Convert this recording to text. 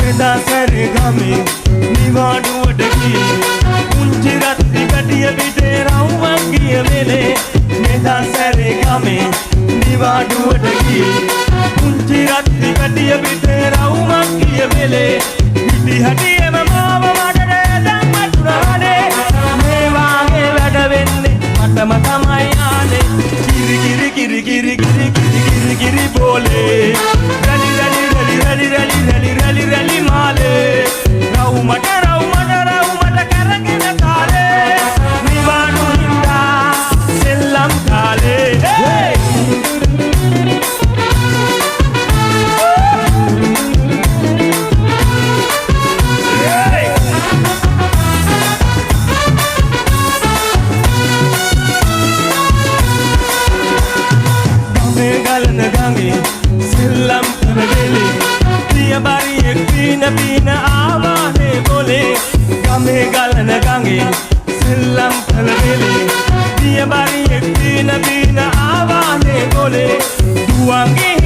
මෙදා සැරේ ගමේ නිවාඩුවට ගියේ පුංචි රත්ති කඩිය පිටේ රවුමක් ගිය වෙලේ මෙදා සැරේ ගමේ නිවාඩුවට ගියේ පුංචි රත්ති කඩිය පිටේ රවුමක් ගිය වෙලේ පිටි හැටියම මාව මඩේ දැම්මතුනානේ මේ වාගේ වැඩ වෙන්නේ මටම තමයි ආනේ කිරි කිරි කිරි කිරි කිරි කිරි කිරි බෝලේ රලි රලි රලි රලි රලි රලි රලි රලි මාලේ රවුමට කරගෙන කාලේ නිවාඩු හින්දා සෙල්ලම් කාලේ සෙල්ලම් කරවෙලේ පියබරියෙක් පීන ආවානේ බොලේ ගමේ ගලන ගඟේ සෙල්ලම් කරවෙලේ පියබරියෙක් පීන ආවානේ බොලේ දුවන්ගේ